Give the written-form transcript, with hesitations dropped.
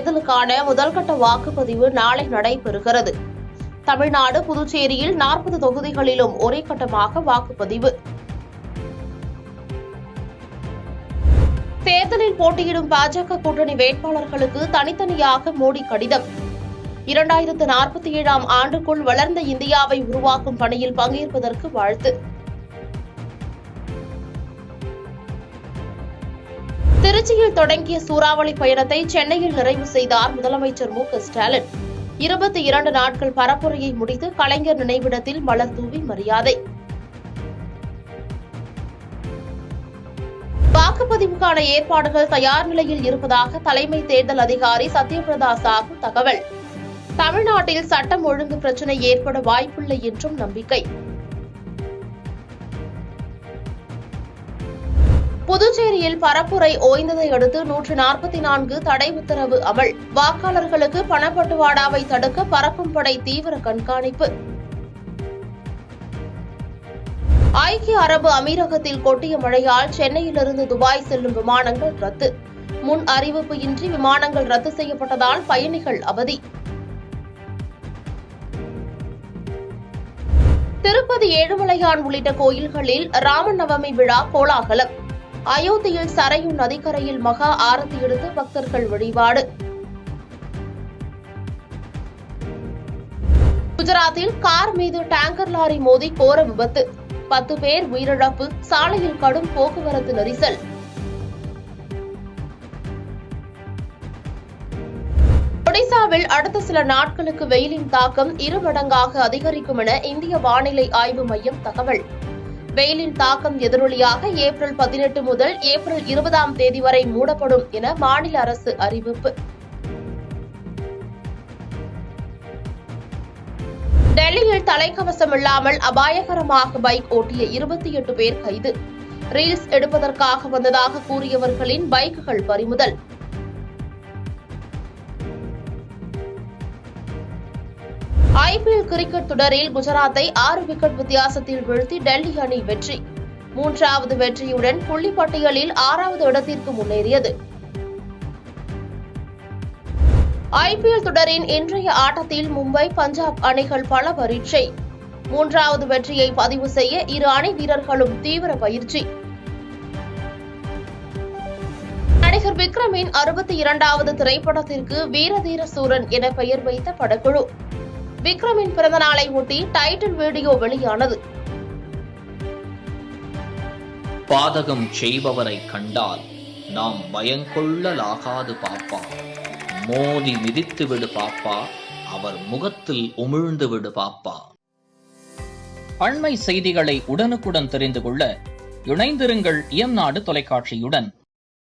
தேர்தலுக்கான முதல்கட்ட வாக்குப்பதிவு நாளை நடைபெறுகிறது. தமிழ்நாடு, புதுச்சேரியில் 40 தொகுதிகளிலும் ஒரே கட்டமாக வாக்குப்பதிவு. தேர்தலில் போட்டியிடும் பாஜக கூட்டணி வேட்பாளர்களுக்கு தனித்தனியாக மோடி கடிதம். 2047ஆம் ஆண்டுக்குள் வளர்ந்த இந்தியாவை உருவாக்கும் பணியில் பங்கேற்பதற்கு வாழ்த்து. திருச்சியில் தொடங்கிய சூறாவளி பயணத்தை சென்னையில் நிறைவு செய்தார் முதலமைச்சர் மு.க.ஸ்டாலின். 22 நாட்கள் பரப்புரையை முடித்து கலைஞர் நினைவிடத்தில் மலர் தூவி மரியாதை. வாக்குப்பதிவுக்கான ஏற்பாடுகள் தயார் நிலையில் இருப்பதாக தலைமை தேர்தல் அதிகாரி சத்யபிரதா சாஹூ தகவல். தமிழ்நாட்டில் சட்டம் ஒழுங்கு பிரச்சினை ஏற்பட வாய்ப்பில்லை என்றும் நம்பிக்கை. புதுச்சேரியில் பரப்புரை ஓய்ந்ததை அடுத்து 144 தடை உத்தரவு அமல். வாக்காளர்களுக்கு பணப்பட்டுவாடாவை தடுக்க பறக்கும் படை தீவிர கண்காணிப்பு. ஐக்கிய அரபு அமீரகத்தில் கொட்டிய மழையால் சென்னையிலிருந்து துபாய் செல்லும் விமானங்கள் ரத்து. முன் அறிவிப்பு இன்றி விமானங்கள் ரத்து செய்யப்பட்டதால் பயணிகள் அவதி. திருப்பதி ஏழுமலையான் உள்ளிட்ட கோயில்களில் ராமநவமி விழா கோலாகலம். அயோத்தியில் சரையு நதிக்கரையில் மகா ஆரத்தி எடுத்து பக்தர்கள் வழிபாடு. குஜராத்தில் கார் மீது டேங்கர் லாரி மோதி கோர விபத்து. 10 பேர் உயிரிழப்பு. சாலையில் கடும் போக்குவரத்து நெரிசல். ஒடிசாவில் அடுத்த சில நாட்களுக்கு வெயிலின் தாக்கம் 2 மடங்காக அதிகரிக்கும் என இந்திய வானிலை ஆய்வு மையம் தகவல். வெயிலின் தாக்கம் எதிரொலியாக ஏப்ரல் 18 முதல் ஏப்ரல் 20ஆம் தேதி வரை மூடப்படும் என மாநில அரசு அறிவிப்பு. டெல்லியில் தலைக்கவசம் இல்லாமல் அபாயகரமாக பைக் ஓட்டிய 28 பேர் கைது. ரீல்ஸ் எடுப்பதற்காக வந்ததாக கூறியவர்களின் பைக்குகள் பறிமுதல். IPL கிரிக்கெட் தொடரில் குஜராத்தை 6 விக்கெட் வித்தியாசத்தில் வீழ்த்தி டெல்லி அணி வெற்றி. 3வது வெற்றியுடன் புள்ளிப்பட்டியலில் 6வது இடத்திற்கு முன்னேறியது. IPL தொடரின் இன்றைய ஆட்டத்தில் மும்பை, பஞ்சாப் அணிகள் பல பரீட்சை. 3வது வெற்றியை பதிவு செய்ய இரு அணி வீரர்களும் தீவிர பயிற்சி. நடிகர் விக்ரமின் 62வது திரைப்படத்திற்கு வீரதீர சூரன் என பெயர் வைத்த படக்குழு. விக்ரமின் பிறந்த நாளை ஒட்டி டைட்டில் வீடியோ வெளியானது. பாதகம் செய்பவரை கண்டால் நாம் பயங்கொள்ளலாகாது பாப்பா. மோதி மிதித்து விடு பாப்பா, அவர் முகத்தில் உமிழ்ந்து விடு பாப்பா. அண்மை செய்திகளை உடனுக்குடன் தெரிந்து கொள்ள இணைந்திருங்கள் இயம்நாடு தொலைக்காட்சியுடன்.